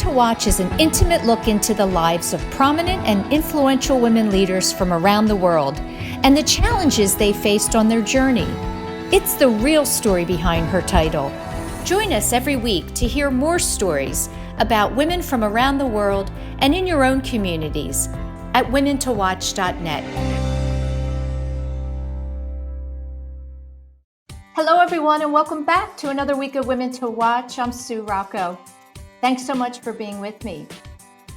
to Watch is an intimate look into the lives of prominent and influential women leaders from around the world and the challenges they faced on their journey. It's the real story behind her title. Join us every week to hear more stories about women from around the world and in your own communities at womentowatch.net. Hello, everyone, and welcome back to another week of Women to Watch. I'm Sue Rocco. Thanks so much for being with me.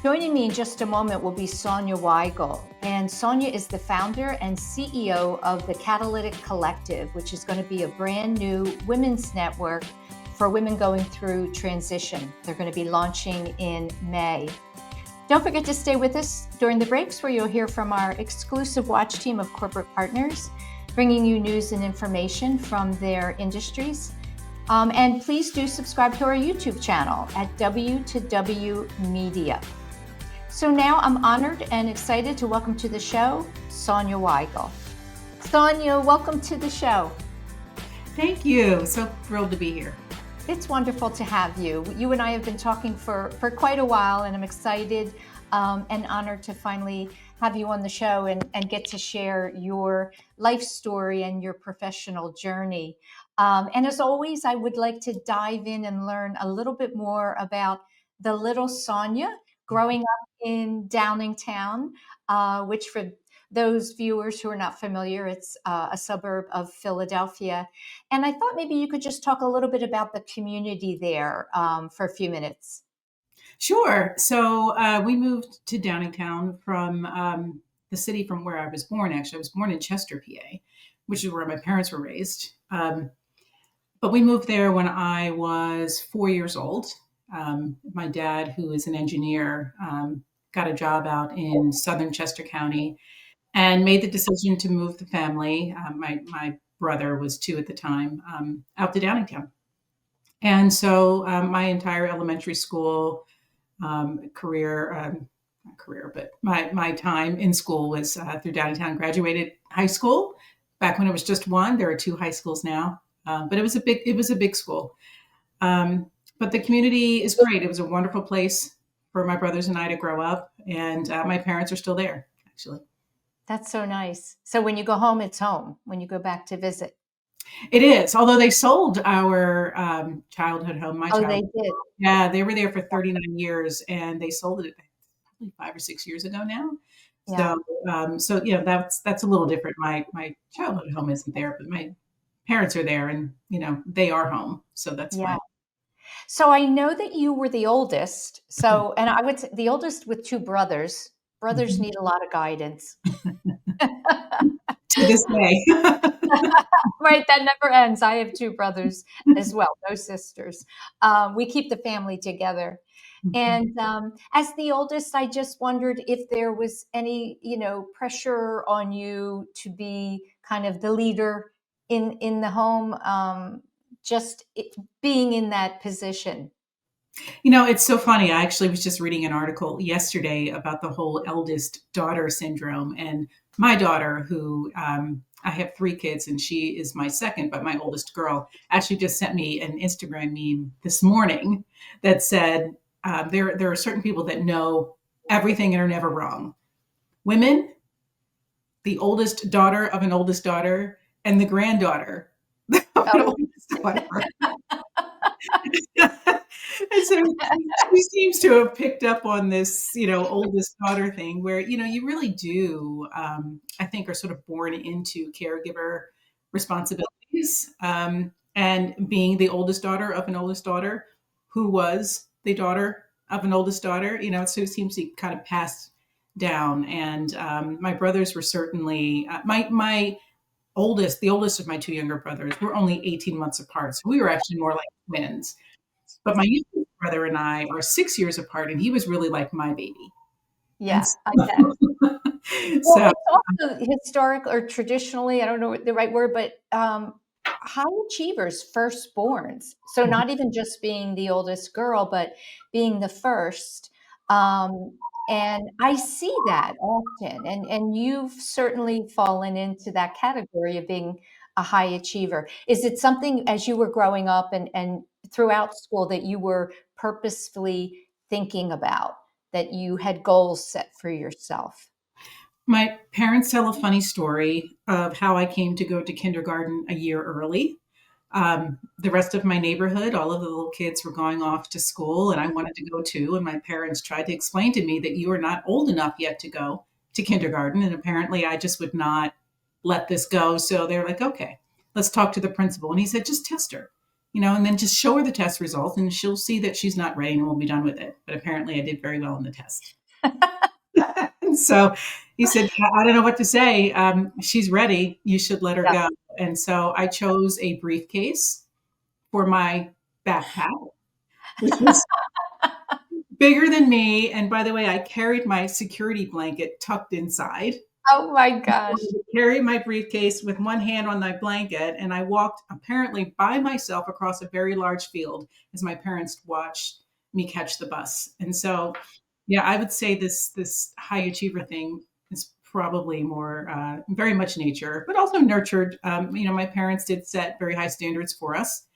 Joining me in just a moment will be Sonya Weigle. And Sonya is the founder and CEO of the Catalytic Collective, which is going to be a brand new women's network for women going through transition. They're going to be launching in May. Don't forget to stay with us during the breaks where you'll hear from our exclusive watch team of corporate partners, bringing you news and information from their industries. And please do subscribe to our YouTube channel at W2W Media. So now I'm honored and excited to welcome to the show, Sonya Weigle. Sonya, welcome to the show. Thank you. So thrilled to be here. It's wonderful to have you. You and I have been talking for quite a while, and I'm excited and honored to finally have you on the show and get to share your life story and your professional journey. And as always, I would like to dive in and learn a little bit more about the little Sonya growing up in Downingtown, which for those viewers who are not familiar, it's a suburb of Philadelphia. And I thought maybe you could just talk a little bit about the community there for a few minutes. Sure. So we moved to Downingtown from the city from where I was born. Actually, I was born in Chester, PA, which is where my parents were raised. But we moved there when I was 4 years old. My dad, who is an engineer, got a job out in southern Chester County and made the decision to move the family. My brother was 2 at the time, out to Downingtown. And so my entire elementary school but my time in school was through Downingtown. Graduated high school back when it was just one. There are 2 high schools now, but it was a big school. But the community is great. It was a wonderful place for my brothers and I to grow up, and my parents are still there, actually. That's so nice. So when you go home, it's home. When you go back to visit, it is. Although they sold our childhood home, they did. Yeah, they were there for 39 years, and they sold it probably 5 or 6 years ago now. Yeah. So that's a little different. My childhood home isn't there, but my parents are there, and they are home. So that's fine. So I know that you were the oldest. So, and I would say the oldest with 2 brothers. Brothers need a lot of guidance. To this day. Right, that never ends. I have 2 brothers as well, no sisters. We keep the family together. And as the oldest, I just wondered if there was any, pressure on you to be kind of the leader in the home, being in that position. It's so funny. I actually was just reading an article yesterday about the whole eldest daughter syndrome. And my daughter, who I have 3 kids, and she is my second, but my oldest girl, actually just sent me an Instagram meme this morning that said, there are certain people that know everything and are never wrong. Women, the oldest daughter of an oldest daughter, and the granddaughter of an oldest daughter. And so she seems to have picked up on this, oldest daughter thing where, you really do, I think, are sort of born into caregiver responsibilities. And being the oldest daughter of an oldest daughter who was the daughter of an oldest daughter, it sort of seems to kind of pass down. And my brothers were certainly, the oldest of my 2 younger brothers, were only 18 months apart. So we were actually more like twins. But my youngest brother and I are 6 years apart, and he was really like my baby. Yes, I bet. Well, it's also historic or traditionally, I don't know the right word, but high achievers, firstborns. So not even just being the oldest girl, but being the first. And I see that often. And you've certainly fallen into that category of being a high achiever. Is it something as you were growing up and throughout school that you were purposefully thinking about, that you had goals set for yourself? My parents tell a funny story of how I came to go to kindergarten a year early. The rest of my neighborhood, all of the little kids were going off to school, and I wanted to go too. And my parents tried to explain to me that you are not old enough yet to go to kindergarten. And apparently, I just would not let this go. So they're like, okay, let's talk to the principal. And he said, just test her, and then just show her the test result, and she'll see that she's not ready and we'll be done with it. But apparently, I did very well in the test. And so he said, I don't know what to say. She's ready. You should let her Yeah. go. And so I chose a briefcase for my backpack, which was bigger than me. And by the way, I carried my security blanket tucked inside. Oh my I gosh. would carry my briefcase with one hand on my blanket, and I walked apparently by myself across a very large field as my parents watched me catch the bus. And so, yeah, I would say this high achiever thing is probably more very much nature, but also nurtured. My parents did set very high standards for us,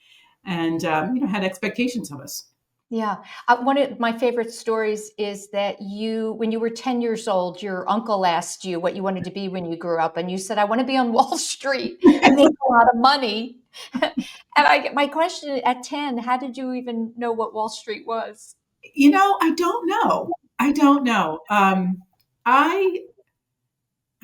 and had expectations of us. Yeah. One of my favorite stories is that when you were 10 years old, your uncle asked you what you wanted to be when you grew up, and you said, "I want to be on Wall Street and make a lot of money." And my question at 10, how did you even know what Wall Street was? I don't know. I don't know. I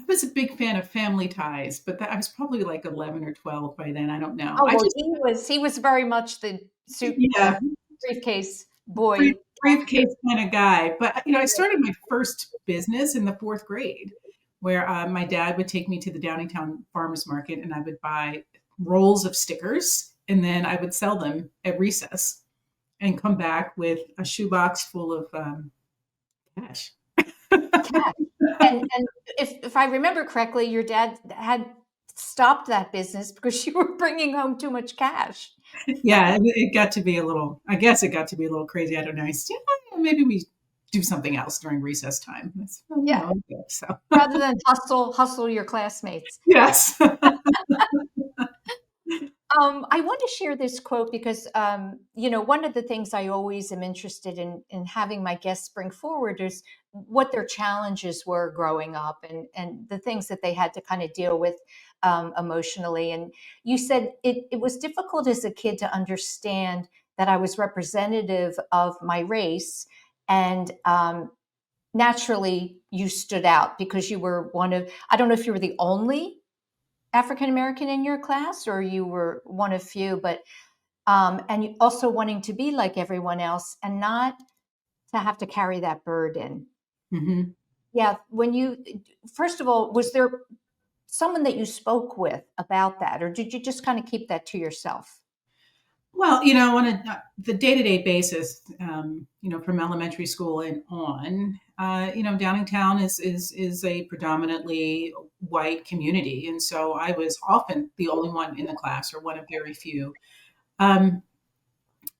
was a big fan of Family Ties, but I was probably like 11 or 12 by then. I don't know. Oh, I well, just, he was very much the suit, yeah, briefcase boy. briefcase kind of guy. But, I started my first business in the fourth grade where my dad would take me to the Downingtown Farmers Market and I would buy rolls of stickers and then I would sell them at recess and come back with a shoebox full of cash. Cash. And if I remember correctly, your dad had stopped that business because you were bringing home too much cash. Yeah, it got to be a little, I guess it got to be a little crazy. I don't know. I said, "Yeah, maybe we do something else during recess time." I said, "Oh, Yeah, okay." So, rather than hustle your classmates. yes. I want to share this quote because, one of the things I always am interested in having my guests bring forward is what their challenges were growing up, and the things that they had to kind of deal with emotionally. And you said it was difficult as a kid to understand that I was representative of my race. And naturally, you stood out because you were I don't know if you were the only African American in your class, or you were one of few, but and you also wanting to be like everyone else and not to have to carry that burden. Hmm. Yeah, first of all, was there someone that you spoke with about that, or did you just kind of keep that to yourself? Well, on the day-to-day basis, from elementary school and on, Downingtown is a predominantly white community, and so I was often the only one in the class or one of very few. Um,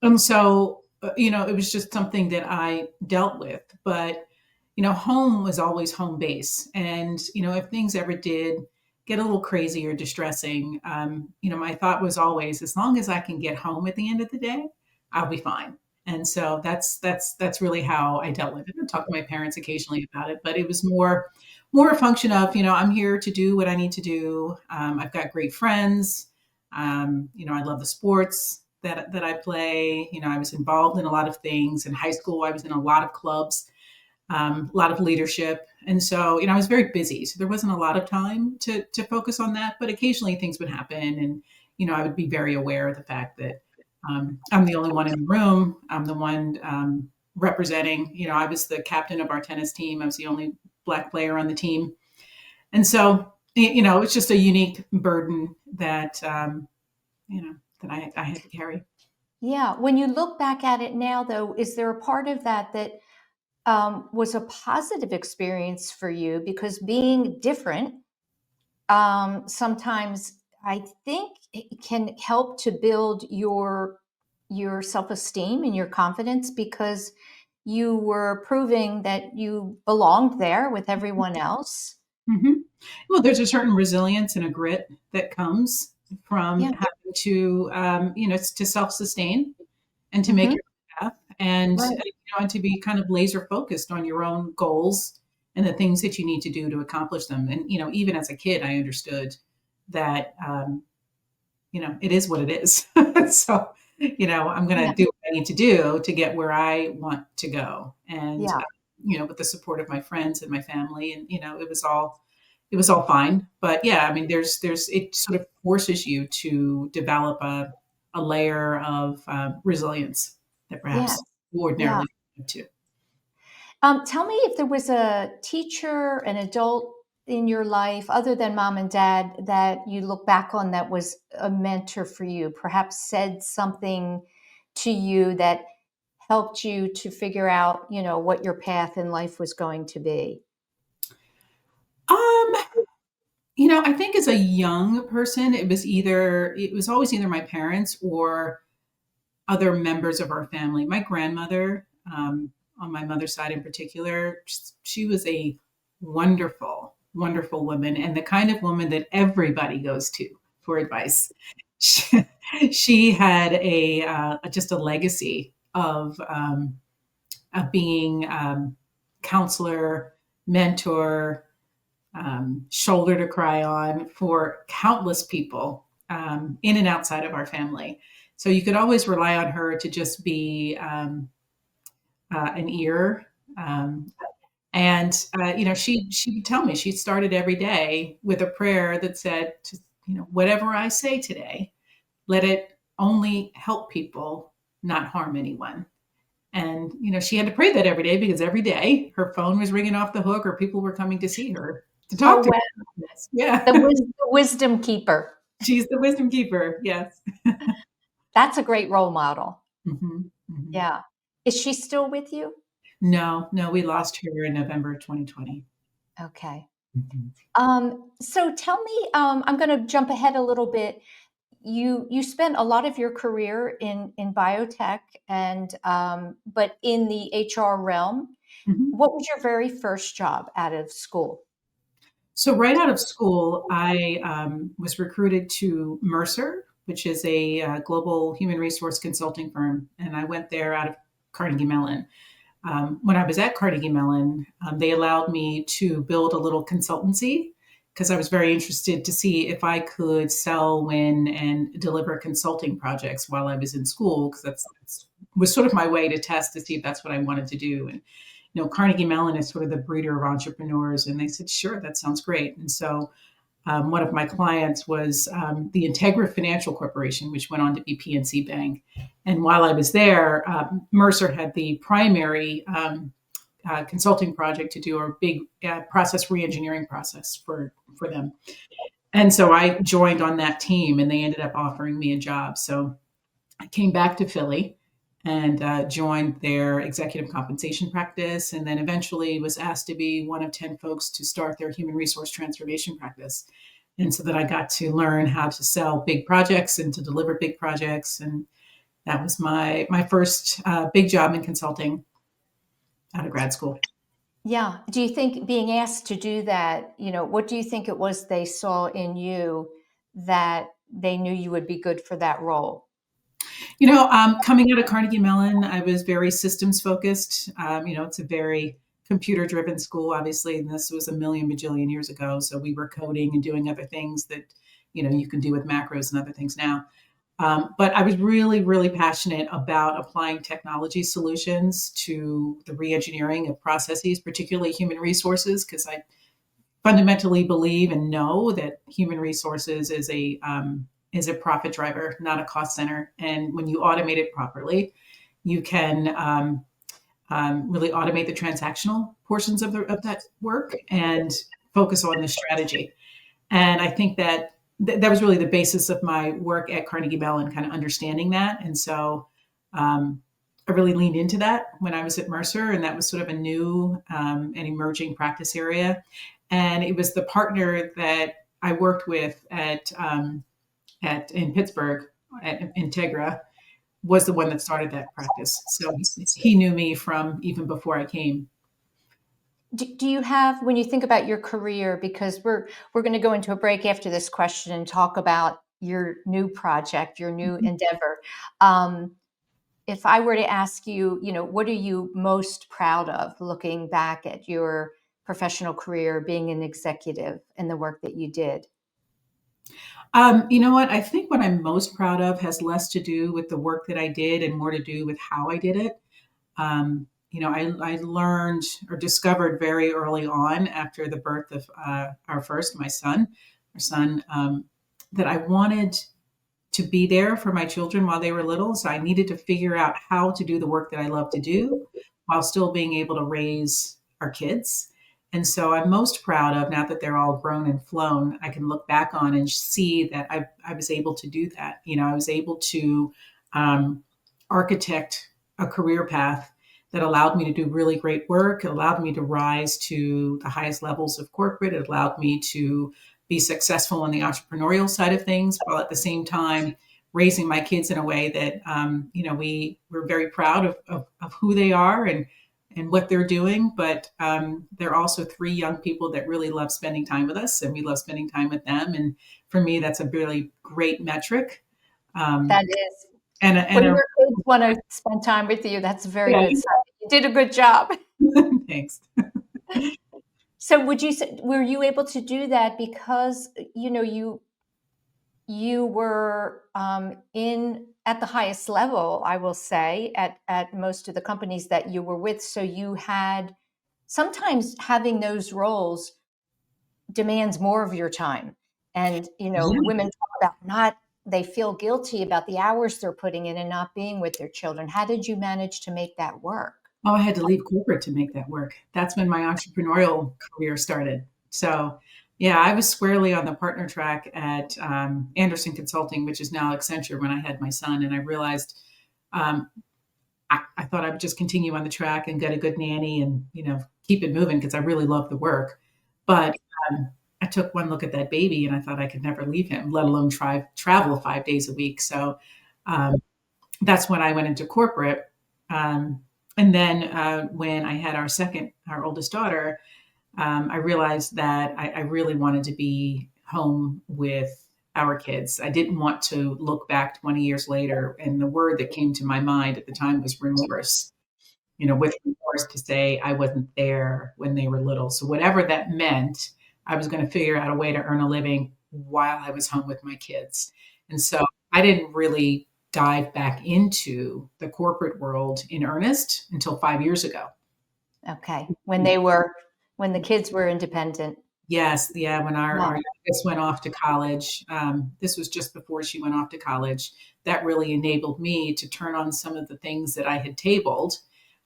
And so, it was just something that I dealt with. But, home was always home base. And, if things ever did get a little crazy or distressing, my thought was always, as long as I can get home at the end of the day, I'll be fine. And so that's really how I dealt with it. I talk to my parents occasionally about it, but it was more a function of, I'm here to do what I need to do. I've got great friends. I love the sports that I play. I was involved in a lot of things. In high school, I was in a lot of clubs, a lot of leadership. And so, I was very busy. So there wasn't a lot of time to focus on that. But occasionally things would happen. And, I would be very aware of the fact that I'm the only one in the room. I'm the one representing, I was the captain of our tennis team. I was the only Black player on the team. And so, it's just a unique burden that, that I had to carry. Yeah. When you look back at it now, though, is there a part of that was a positive experience for you? Because being different, sometimes I think it can help to build your self-esteem and your confidence, because you were proving that you belonged there with everyone else. Hmm. Well, there's a certain resilience and a grit that comes from Yeah. having to, to self-sustain and to make Hmm. your path. and Right. and to be kind of laser focused on your own goals and the things that you need to do to accomplish them. And even as a kid, I understood that it is what it is. So I'm going Yeah. to do what I need to do to get where I want to go. And Yeah. with the support of my friends and my family, and it was all fine. But yeah, I mean, there's it sort of forces you to develop a layer of resilience that Yeah. perhaps you Yeah. ordinarily don't have to. Tell me if there was a teacher, an adult in your life, other than mom and dad, that you look back on that was a mentor for you, perhaps said something to you that helped you to figure out, what your path in life was going to be. Um, I think as a young person, it was always either my parents or other members of our family. My grandmother, on my mother's side in particular, she was a wonderful, wonderful woman, and the kind of woman that everybody goes to for advice. She, she had just a legacy of being counselor, mentor, shoulder to cry on for countless people in and outside of our family. So you could always rely on her to just be an ear. Um, and she would tell me she started every day with a prayer that said, whatever I say today, let it only help people, not harm anyone. And she had to pray that every day because every day her phone was ringing off the hook or people were coming to see her to Oh, talk to wow. her. Yeah. The wisdom keeper. She's the wisdom keeper. Yes. That's a great role model. Hmm. Hmm. Yeah. Is she still with you? No, no, we lost her in November 2020. Okay. Mhm. So tell me, I'm going to jump ahead a little bit. You spent a lot of your career in biotech and but in the HR realm. Mhm. What was your very first job out of school? So right out of school, I was recruited to Mercer, which is a global human resource consulting firm, and I went there out of Carnegie Mellon. When I was at Carnegie Mellon, they allowed me to build a little consultancy because I was very interested to see if I could sell, win, and deliver consulting projects while I was in school, because that's was sort of my way to test to see if that's what I wanted to do. And Carnegie Mellon is sort of the breeder of entrepreneurs, and they said, "Sure, that sounds great." And so one of my clients was the Integra Financial Corporation, which went on to be PNC Bank. And while I was there, Mercer had the primary consulting project to do a big process reengineering process for them. And so I joined on that team, and they ended up offering me a job. So I came back to Philly and joined their executive compensation practice, and then eventually was asked to be one of 10 folks to start their human resource transformation practice. And so that I got to learn how to sell big projects and to deliver big projects. And that was my first big job in consulting out of grad school. Yeah. Do you think being asked to do that, what do you think it was they saw in you that they knew you would be good for that role? Coming out of Carnegie Mellon, I was very systems focused. It's a very computer driven school, obviously, and this was a million bajillion years ago. So we were coding and doing other things that, you can do with macros and other things now. But I was really, really passionate about applying technology solutions to the reengineering of processes, particularly human resources, because I fundamentally believe and know that human resources is a profit driver, not a cost center. And when you automate it properly, you can really automate the transactional portions of that work and focus on the strategy. And I think that was really the basis of my work at Carnegie Mellon, kind of understanding that. And so I really leaned into that when I was at Mercer, and that was sort of a new and emerging practice area. And it was the partner that I worked with at in Pittsburgh at Integra was the one that started that practice. So he knew me from even before I came. Do you have, when you think about your career, because we're going to go into a break after this question and talk about your new project, your new endeavor. Um, if I were to ask you, what are you most proud of looking back at your professional career, being an executive and the work that you did? You know what? I think what I'm most proud of has less to do with the work that I did and more to do with how I did it. I learned or discovered very early on after the birth of our son, that I wanted to be there for my children while they were little. So I needed to figure out how to do the work that I love to do while still being able to raise our kids. And so I'm most proud of, now that they're all grown and flown, I can look back on and see that I was able to do that. I was able to um, architect a career path that allowed me to do really great work. It allowed me to rise to the highest levels of corporate. It allowed me to be successful on the entrepreneurial side of things, while at the same time raising my kids in a way that we're very proud of who they are and what they're doing. But they're also three young people that really love spending time with us, and we love spending time with them. And for me, that's a really great metric. Um, That is. and When a your kids want to spend time with you, that's a very yeah, good sign. You did a good job. thanks. So would you say, were you able to do that because, you were in at the highest level, I will say, at most of the companies that you were with. So you had, sometimes having those roles demands more of your time. And, Yeah. women talk about they feel guilty about the hours they're putting in and not being with their children. How did you manage to make that work? Oh, I had to leave corporate to make that work. That's when my entrepreneurial career started. So, yeah, I was squarely on the partner track at Anderson Consulting, which is now Accenture, when I had my son. And I realized um, I thought I would just continue on the track and get a good nanny and, keep it moving because I really love the work. But I took one look at that baby and I thought I could never leave him, let alone travel 5 days a week. So um, that's when I went into corporate. Um, and then when I had our oldest daughter, I realized that I really wanted to be home with our kids. I didn't want to look back 20 years later. And the word that came to my mind at the time was remorse, with remorse, to say I wasn't there when they were little. So whatever that meant, I was going to figure out a way to earn a living while I was home with my kids. And so I didn't really dive back into the corporate world in earnest until 5 years ago. Okay. When the kids were independent. Yes, yeah, when our Wow. youngest went off to college, this was just before she went off to college, that really enabled me to turn on some of the things that I had tabled.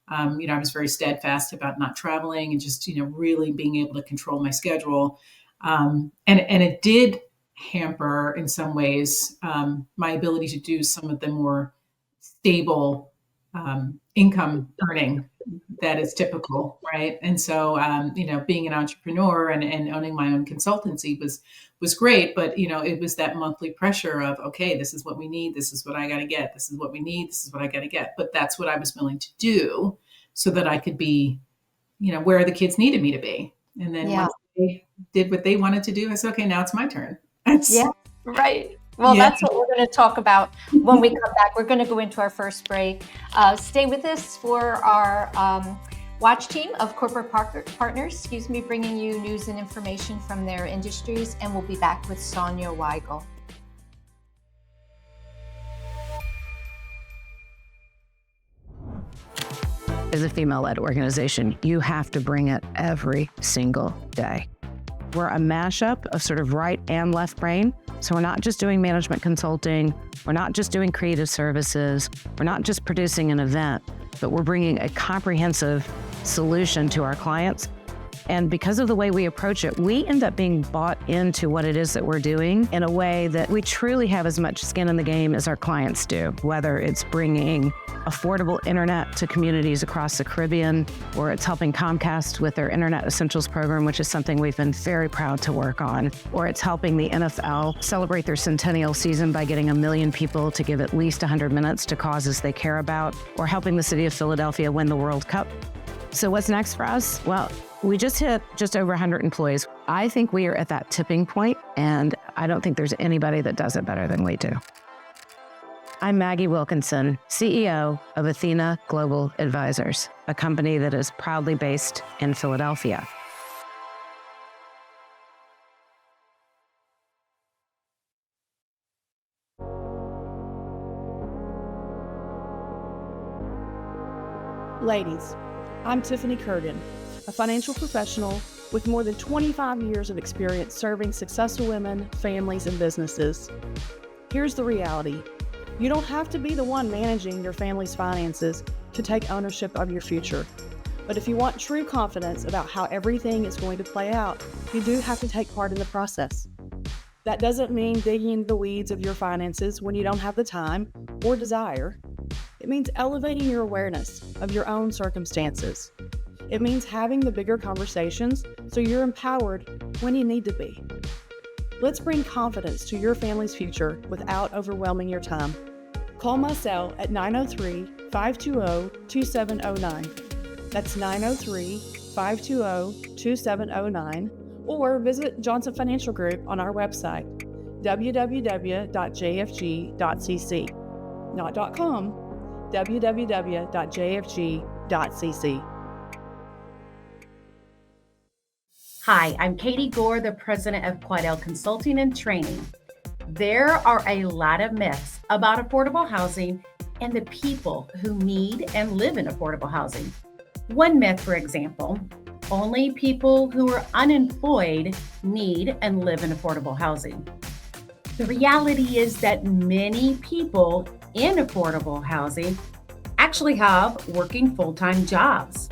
I was very steadfast about not traveling and just, really being able to control my schedule. And it did hamper in some ways my ability to do some of the more stable income earning that is typical, right? And so, being an entrepreneur and owning my own consultancy was great, but it was that monthly pressure of, okay, this is what we need, this is what I got to get, this is what we need, this is what I got to get. But that's what I was willing to do so that I could be, where the kids needed me to be. And then Yeah. once they did what they wanted to do, I said, okay, now it's my turn. Yeah. Right. Well, Yeah. that's what we're going to talk about when we come back. We're going to go into our first break. Stay with us for our watch team of corporate partners, bringing you news and information from their industries. And we'll be back with Sonya Weigle. As a female-led organization, you have to bring it every single day. We're a mashup of sort of right and left brain. So we're not just doing management consulting. We're not just doing creative services. We're not just producing an event, but we're bringing a comprehensive solution to our clients. And because of the way we approach it, we end up being bought into what it is that we're doing in a way that we truly have as much skin in the game as our clients do, whether it's bringing affordable internet to communities across the Caribbean, or it's helping Comcast with their Internet Essentials program, which is something we've been very proud to work on, or it's helping the NFL celebrate their centennial season by getting 1 million people to give at least 100 minutes to causes they care about, or helping the city of Philadelphia win the World Cup. So what's next for us? Well, we just hit just over 100 employees. I think we are at that tipping point, and I don't think there's anybody that does it better than we do. I'm Maggie Wilkinson, CEO of Athena Global Advisors, a company that is proudly based in Philadelphia. Ladies, I'm Tiffany Curtin, a financial professional with more than 25 years of experience serving successful women, families, and businesses. Here's the reality. You don't have to be the one managing your family's finances to take ownership of your future. But if you want true confidence about how everything is going to play out, you do have to take part in the process. That doesn't mean digging into the weeds of your finances when you don't have the time or desire. It means elevating your awareness of your own circumstances. It means having the bigger conversations so you're empowered when you need to be. Let's bring confidence to your family's future without overwhelming your time. Call my cell at 903-520-2709. That's 903-520-2709. Or visit Johnson Financial Group on our website, www.jfg.cc. Not .com, www.jfg.cc. Hi, I'm Katie Gore, the president of Quadell Consulting and Training. There are a lot of myths about affordable housing and the people who need and live in affordable housing. One myth, for example, only people who are unemployed need and live in affordable housing. The reality is that many people in affordable housing actually have working full-time jobs.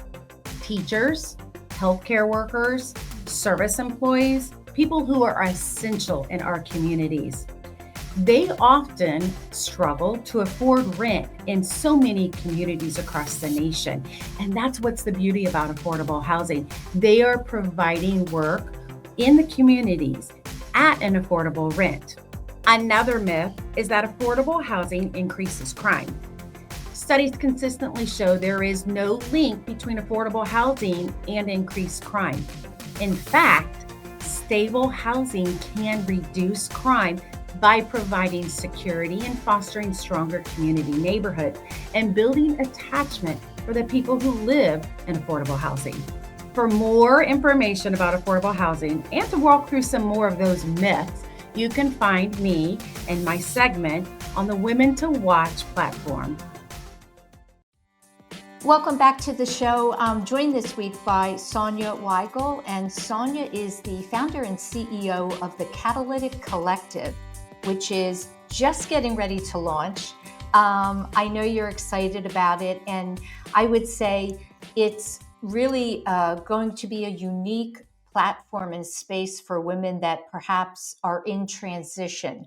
Teachers, healthcare workers, service employees, people who are essential in our communities. They often struggle to afford rent in so many communities across the nation. And that's what's the beauty about affordable housing. They are providing work in the communities at an affordable rent. Another myth is that affordable housing increases crime. Studies consistently show there is no link between affordable housing and increased crime. In fact, stable housing can reduce crime by providing security and fostering stronger community neighborhoods and building attachment for the people who live in affordable housing. For more information about affordable housing and to walk through some more of those myths, you can find me and my segment on the Women to Watch platform. Welcome back to the show. I'm joined this week by Sonya Weigle, and Sonya is the founder and CEO of the Catalytic Collective, which is just getting ready to launch. I know you're excited about it, and I would say it's really going to be a unique platform and space for women that perhaps are in transition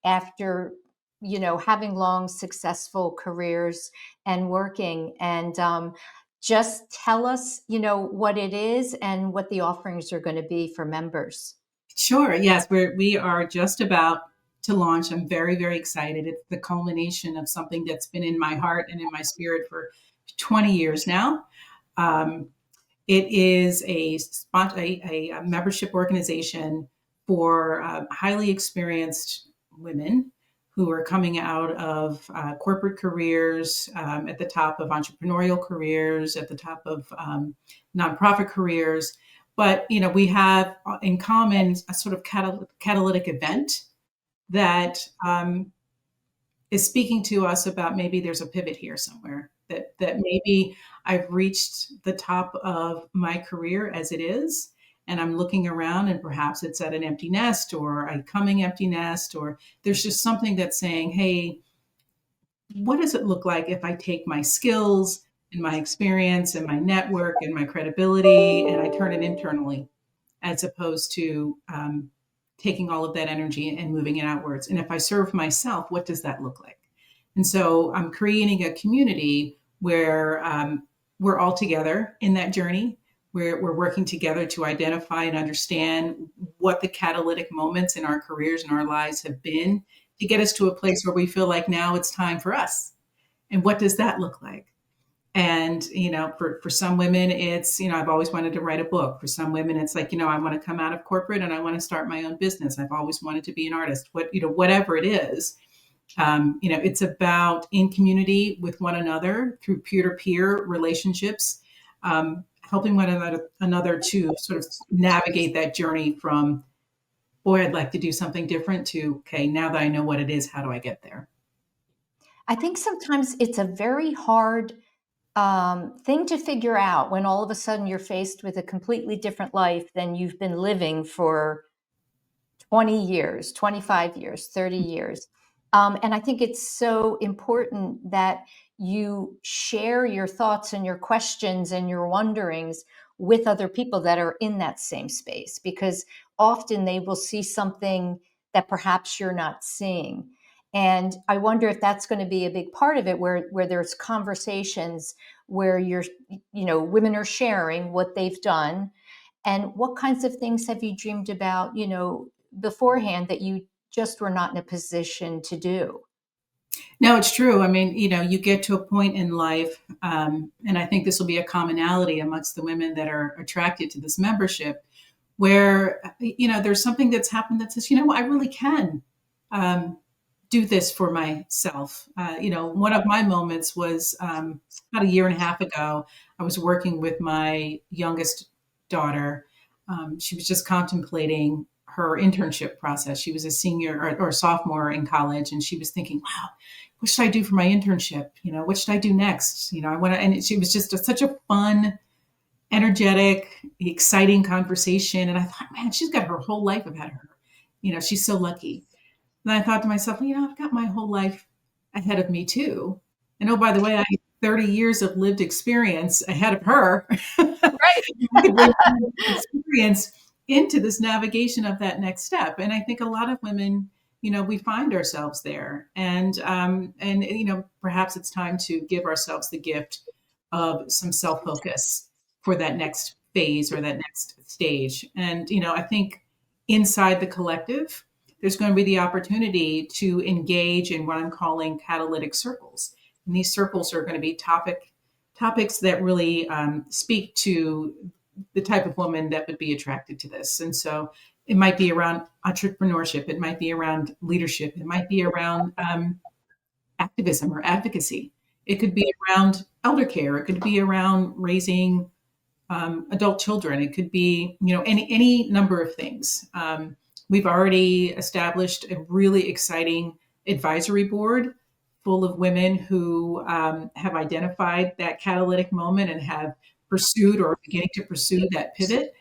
after having long, successful careers and working. And just tell us, what it is and what the offerings are going to be for members. Sure. Yes, we are just about to launch. I'm very, very excited. It's the culmination of something that's been in my heart and in my spirit for 20 years now. It is a membership organization for highly experienced women who are coming out of corporate careers, at the top of entrepreneurial careers, at the top of nonprofit careers. But, we have in common a sort of catalytic event that is speaking to us about maybe there's a pivot here somewhere, that maybe I've reached the top of my career as it is, and I'm looking around and perhaps it's at an empty nest or a coming empty nest, or there's just something that's saying, hey, what does it look like if I take my skills and my experience and my network and my credibility and I turn it internally as opposed to taking all of that energy and moving it outwards? And if I serve myself, what does that look like? And so I'm creating a community where we're all together in that journey. We're working together to identify and understand what the catalytic moments in our careers and our lives have been to get us to a place where we feel like now it's time for us. And what does that look like? And, for some women, it's, I've always wanted to write a book. For some women, it's like, I want to come out of corporate and I want to start my own business. I've always wanted to be an artist, whatever it is. It's about in community with one another through peer-to-peer relationships, helping one another to sort of navigate that journey from, boy, I'd like to do something different, to, okay, now that I know what it is, how do I get there? I think sometimes it's a very hard thing to figure out when all of a sudden you're faced with a completely different life than you've been living for 20 years, 25 years, 30 years. And I think it's so important that you share your thoughts and your questions and your wonderings with other people that are in that same space, because often they will see something that perhaps you're not seeing. And I wonder if that's going to be a big part of it, where there's conversations where women are sharing what they've done, and what kinds of things have you dreamed about, beforehand that you just were not in a position to do? No, it's true. I mean, you get to a point in life, and I think this will be a commonality amongst the women that are attracted to this membership, where, there's something that's happened that says, I really can do this for myself. One of my moments was about a year and a half ago. I was working with my youngest daughter. She was just contemplating her internship process. She was a senior or sophomore in college, and she was thinking, wow, what should I do for my internship? What should I do next? I want to, and she was just such a fun, energetic, exciting conversation. And I thought, man, she's got her whole life ahead of her. She's so lucky. And I thought to myself, I've got my whole life ahead of me too. And oh, by the way, I have 30 years of lived experience ahead of her. Right. I could bring experience into this navigation of that next step. And I think a lot of women, we find ourselves there, and perhaps it's time to give ourselves the gift of some self-focus for that next phase or that next stage. And, I think inside the collective, there's going to be the opportunity to engage in what I'm calling catalytic circles. And these circles are going to be topics that really speak to the type of woman that would be attracted to this. And so it might be around entrepreneurship. It might be around leadership. It might be around activism or advocacy. It could be around elder care. It could be around raising adult children. It could be, any number of things. We've already established a really exciting advisory board full of women who have identified that catalytic moment and have pursued or beginning to pursue that pivot.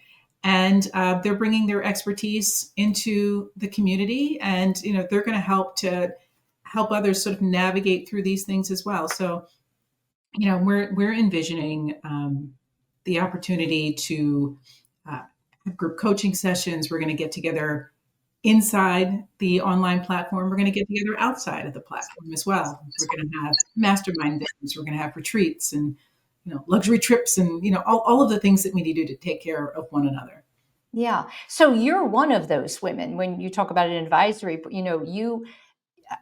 And they're bringing their expertise into the community, and they're going to help others sort of navigate through these things as well. So, we're envisioning the opportunity to have group coaching sessions. We're going to get together inside the online platform. We're going to get together outside of the platform as well. We're going to have mastermind dinners. We're going to have retreats and luxury trips and all of the things that we need to do to take care of one another. Yeah. So you're one of those women. When you talk about an advisory, you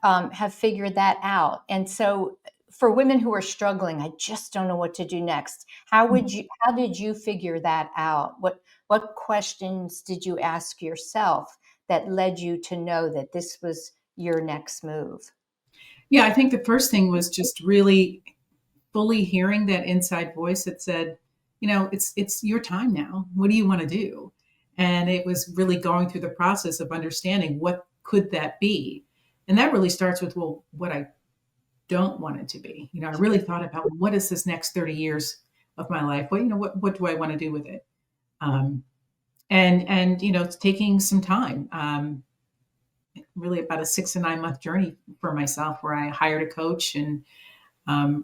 have figured that out. And so for women who are struggling, I just don't know what to do next. How did you figure that out? What questions did you ask yourself that led you to know that this was your next move? Yeah, I think the first thing was just really fully hearing that inside voice that said, it's your time now. What do you want to do? And it was really going through the process of understanding what could that be. And that really starts with, well, what I don't want it to be. I really thought about, what is this next 30 years of my life? What do I want to do with it? And it's taking some time, really about a 6 to 9 month journey for myself, where I hired a coach and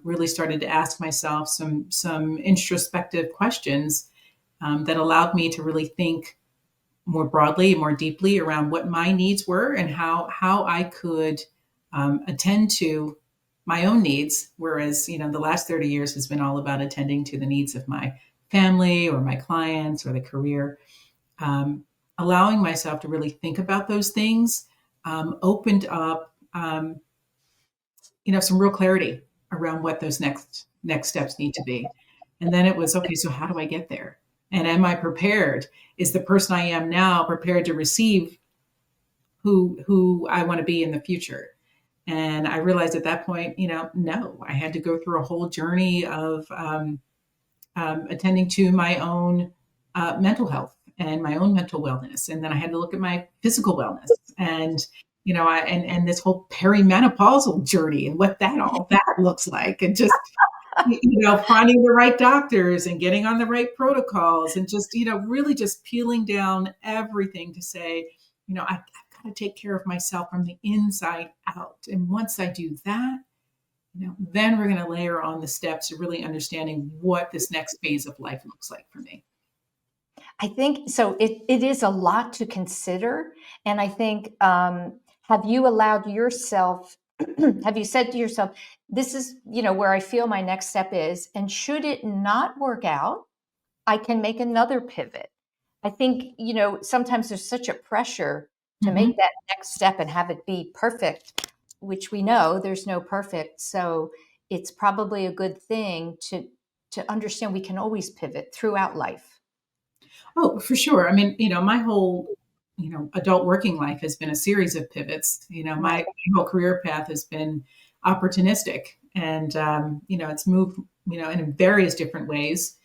really started to ask myself some introspective questions that allowed me to really think more broadly, more deeply around what my needs were and how I could attend to my own needs. Whereas, the last 30 years has been all about attending to the needs of my family or my clients or the career. Allowing myself to really think about those things opened up, some real clarity around what those next steps need to be. And then it was, okay, so how do I get there? And am I prepared? Is the person I am now prepared to receive who I want to be in the future? And I realized at that point, no, I had to go through a whole journey of attending to my own mental health and my own mental wellness. And then I had to look at my physical wellness and, and this whole perimenopausal journey and what that looks like. And just, finding the right doctors and getting on the right protocols and just, really just peeling down everything to say, I've got to take care of myself from the inside out. And once I do that, then we're going to layer on the steps of really understanding what this next phase of life looks like for me. I think so. It is a lot to consider. And I think, have you allowed yourself, have you said to yourself, this is, where I feel my next step is, and should it not work out, I can make another pivot. I think, sometimes there's such a pressure to make that next step and have it be perfect, which we know there's no perfect. So it's probably a good thing to understand we can always pivot throughout life. Oh, for sure. I mean, my whole, adult working life has been a series of pivots. My whole career path has been opportunistic and, it's moved, in various different ways,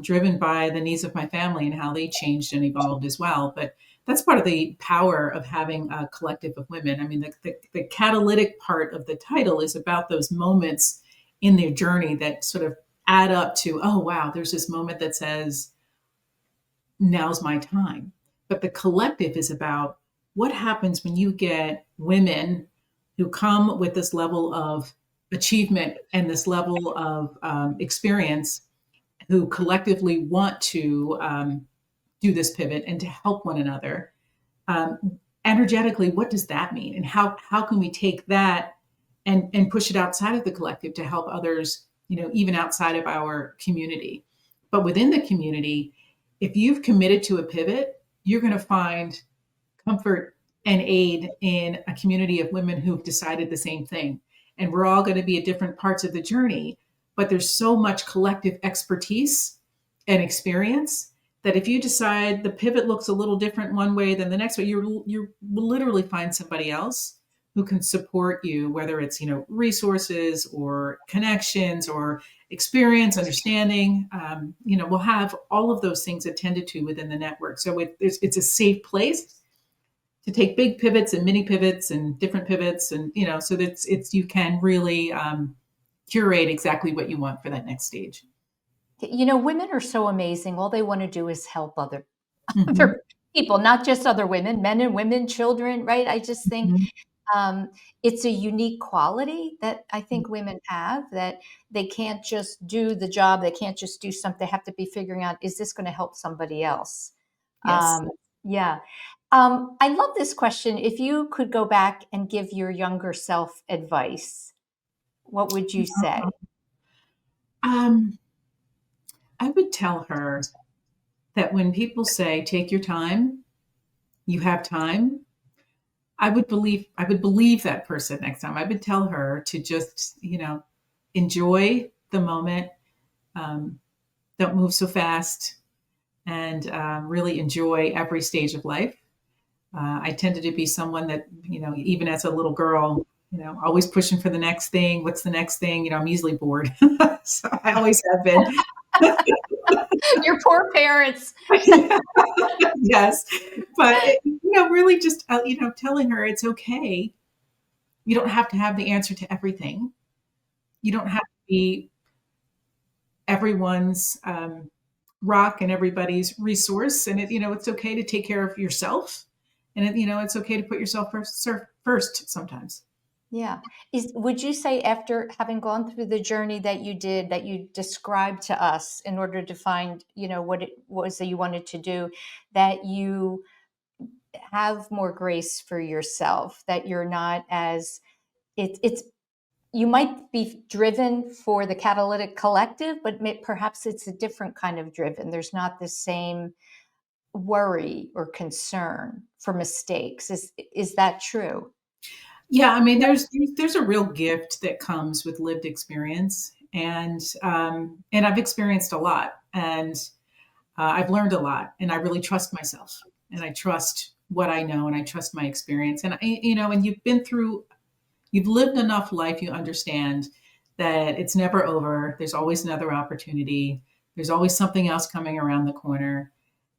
driven by the needs of my family and how they changed and evolved as well. But that's part of the power of having a collective of women. I mean, the catalytic part of the title is about those moments in their journey that sort of add up to, oh, wow, there's this moment that says, now's my time. But the collective is about what happens when you get women who come with this level of achievement and this level of experience who collectively want to do this pivot and to help one another. Energetically, what does that mean? And how can we take that and push it outside of the collective to help others, even outside of our community? But within the community, if you've committed to a pivot, you're going to find comfort and aid in a community of women who've decided the same thing. And we're all going to be at different parts of the journey, but there's so much collective expertise and experience that if you decide the pivot looks a little different one way than the next way, you will literally find somebody else who can support you, whether it's, resources or connections or experience, understanding. We'll have all of those things attended to within the network. So it's a safe place to take big pivots and mini pivots and different pivots. And, so that you can really curate exactly what you want for that next stage. Women are so amazing. All they want to do is help other Mm-hmm. people, not just other women, men and women, children, right? I just think it's a unique quality that I think women have, that they can't just do the job. They can't just do something. They have to be figuring out, is this going to help somebody else? Yes. Yeah. I love this question. If you could go back and give your younger self advice, what would you say? I would tell her that when people say, take your time, you have time, I would believe that person next time. I would tell her to just, enjoy the moment. Don't move so fast and really enjoy every stage of life. I tended to be someone that, even as a little girl, always pushing for the next thing. What's the next thing? I'm easily bored. So I always have been. Your poor parents. Yes. But, really just, telling her it's okay. You don't have to have the answer to everything. You don't have to be everyone's rock and everybody's resource. And it's okay to take care of yourself. And it's okay to put yourself first sometimes. Yeah. Would you say, after having gone through the journey that you did, that you described to us in order to find, what it was that you wanted to do, that you have more grace for yourself, that you're not as it's you might be driven for the Catalytic Collective, but perhaps it's a different kind of driven. There's not the same worry or concern for mistakes. Is that true? Yeah, I mean, there's a real gift that comes with lived experience, and I've experienced a lot, and I've learned a lot, and I really trust myself, and I trust what I know, and I trust my experience, and and you've been through you've lived enough life, you understand that it's never over. There's always another opportunity. There's always something else coming around the corner.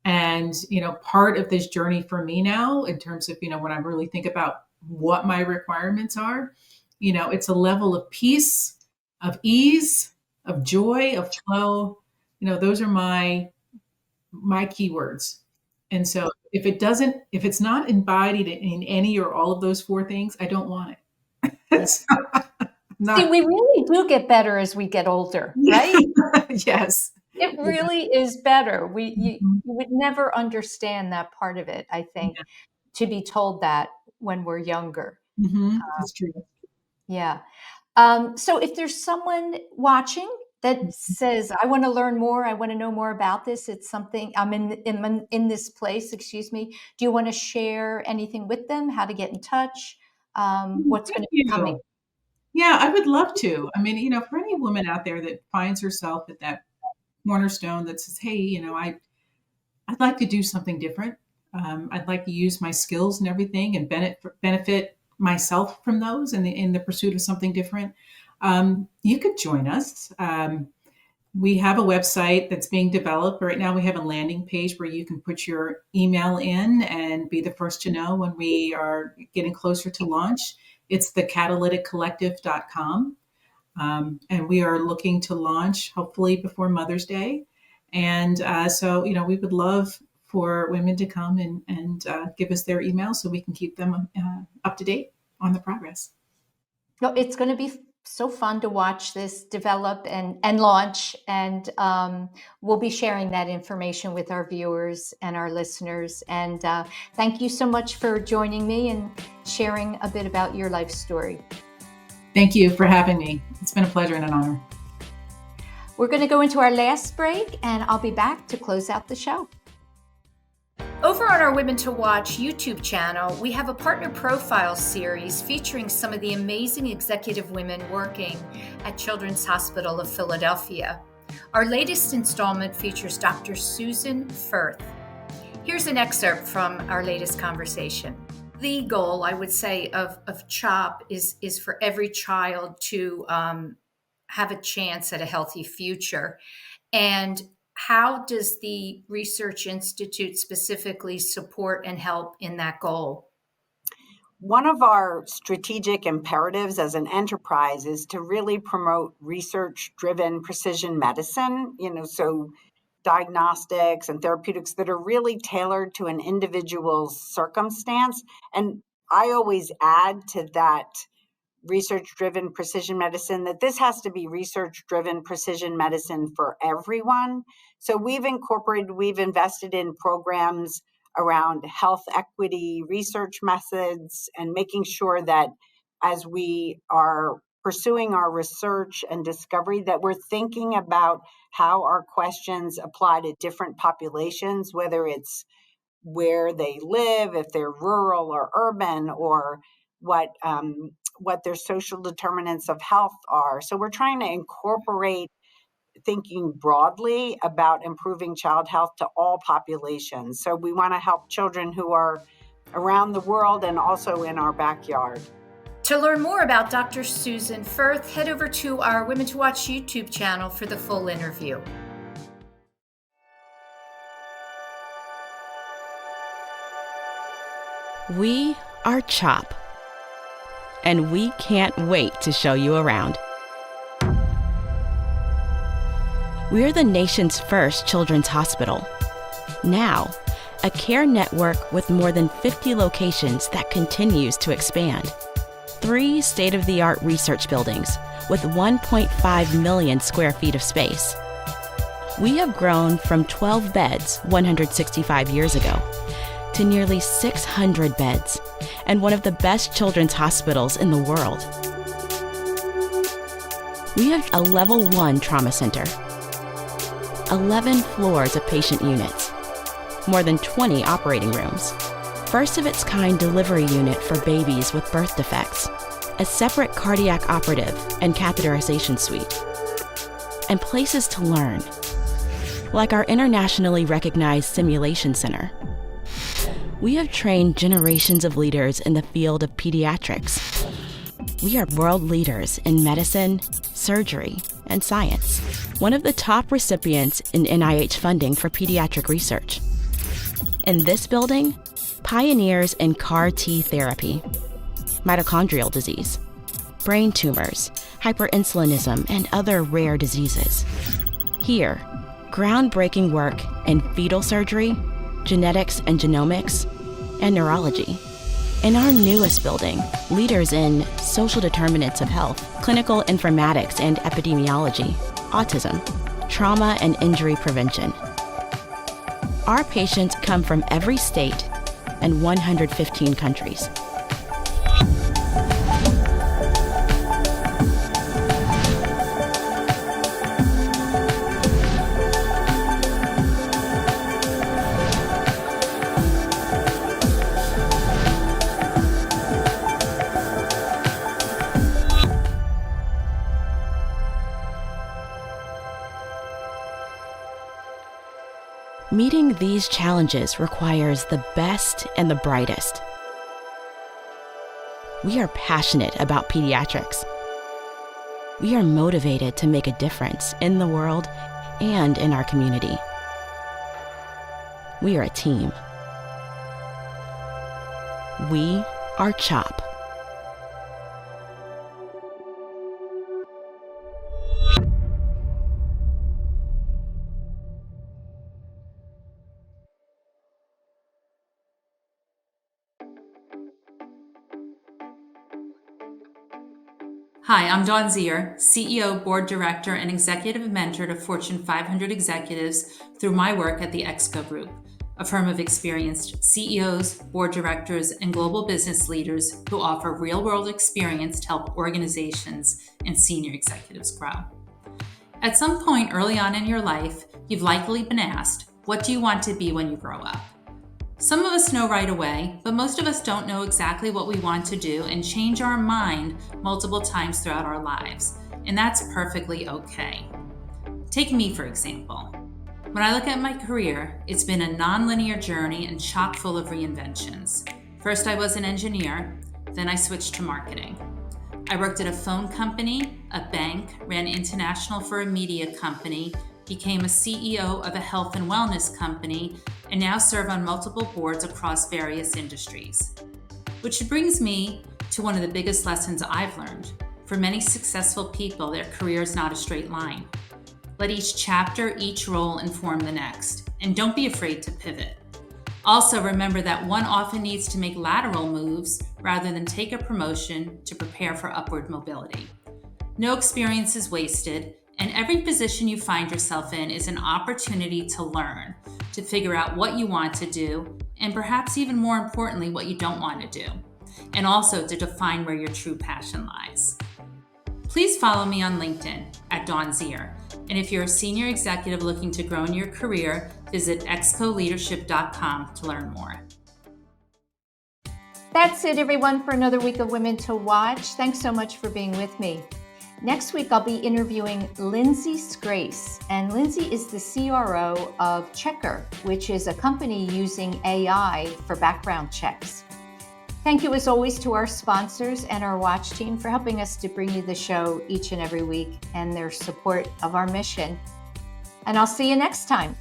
And, part of this journey for me now, in terms of, when I really think about what my requirements are, it's a level of peace, of ease, of joy, of flow. Those are my keywords. And so if it's not embodied in any or all of those four things, I don't want it. It's not, See, we really do get better as we get older, right? yes. It really is better. You Mhm. would never understand that part of it, I think, Yeah. to be told that when we're younger. That's true. Yeah. So if there's someone watching that says, I want to learn more, I want to know more about this, it's something I'm in this place, excuse me. Do you want to share anything with them? How to get in touch? What's going Thank to be coming? you. Yeah, I would love to. I mean, for any woman out there that finds herself at that cornerstone that says, hey, I'd like to do something different. I'd like to use my skills and everything and benefit myself from those in the pursuit of something different. You could join us. We have a website that's being developed. Right now we have a landing page where you can put your email in and be the first to know when we are getting closer to launch. It's the catalyticcollective.com. And we are looking to launch hopefully before Mother's Day. And so, we would love for women to come and give us their email so we can keep them up to date on the progress. No, it's going to be so fun to watch this develop and launch. And we'll be sharing that information with our viewers and our listeners. And thank you so much for joining me and sharing a bit about your life story. Thank you for having me. It's been a pleasure and an honor. We're going to go into our last break, and I'll be back to close out the show. Over on our Women to Watch YouTube channel, we have a partner profile series featuring some of the amazing executive women working at Children's Hospital of Philadelphia. Our latest installment features Dr. Susan Firth. Here's an excerpt from our latest conversation. The goal, I would say, of CHOP is for every child to have a chance at a healthy future. And how does the Research Institute specifically support and help in that goal? One of our strategic imperatives as an enterprise is to really promote research-driven precision medicine, so diagnostics and therapeutics that are really tailored to an individual's circumstance. And I always add to that research-driven precision medicine that this has to be research-driven precision medicine for everyone. So we've invested in programs around health equity research methods and making sure that as we are pursuing our research and discovery that we're thinking about how our questions apply to different populations, whether it's where they live, if they're rural or urban, or what their social determinants of health are. So we're trying to incorporate thinking broadly about improving child health to all populations. So we want to help children who are around the world and also in our backyard. To learn more about Dr. Susan Firth, head over to our Women to Watch YouTube channel for the full interview. We are CHOP, and we can't wait to show you around. We're the nation's first children's hospital. Now, a care network with more than 50 locations that continues to expand. 3 state-of-the-art research buildings with 1.5 million square feet of space. We have grown from 12 beds 165 years ago to nearly 600 beds and one of the best children's hospitals in the world. We have a level 1 trauma center, 11 floors of patient units, more than 20 operating rooms, first of its kind delivery unit for babies with birth defects, a separate cardiac operative and catheterization suite, and places to learn, like our internationally recognized simulation center. We have trained generations of leaders in the field of pediatrics, We are world leaders in medicine, surgery, and science. One of the top recipients in NIH funding for pediatric research. In this building, pioneers in CAR T therapy, mitochondrial disease, brain tumors, hyperinsulinism, and other rare diseases. Here, groundbreaking work in fetal surgery, genetics and genomics, and neurology. In our newest building, leaders in social determinants of health, clinical informatics and epidemiology, autism, trauma and injury prevention. Our patients come from every state and 115 countries. Meeting these challenges requires the best and the brightest. We are passionate about pediatrics. We are motivated to make a difference in the world and in our community. We are a team. We are CHOP. Hi, I'm Dawn Zier, CEO, Board Director, and Executive Mentor to Fortune 500 executives through my work at the EXCO Group, a firm of experienced CEOs, board directors, and global business leaders who offer real-world experience to help organizations and senior executives grow. At some point early on in your life, you've likely been asked, what do you want to be when you grow up? Some of us know right away, but most of us don't know exactly what we want to do and change our mind multiple times throughout our lives, and that's perfectly okay. Take me, for example. When I look at my career, it's been a nonlinear journey and chock full of reinventions. First, I was an engineer, then I switched to marketing. I worked at a phone company, a bank, ran international for a media company, became a CEO of a health and wellness company, and now serve on multiple boards across various industries. Which brings me to one of the biggest lessons I've learned. For many successful people, their career is not a straight line. Let each chapter, each role inform the next, and don't be afraid to pivot. Also, remember that one often needs to make lateral moves rather than take a promotion to prepare for upward mobility. No experience is wasted, and every position you find yourself in is an opportunity to learn, to figure out what you want to do, and perhaps even more importantly, what you don't want to do, and also to define where your true passion lies. Please follow me on LinkedIn at Dawn Zier, and if you're a senior executive looking to grow in your career, visit excoleadership.com to learn more. That's it, everyone, for another week of Women to Watch. Thanks so much for being with me. Next week, I'll be interviewing Lindsay Scrace, and Lindsay is the CRO of Checker, which is a company using AI for background checks. Thank you, as always, to our sponsors and our watch team for helping us to bring you the show each and every week and their support of our mission. And I'll see you next time.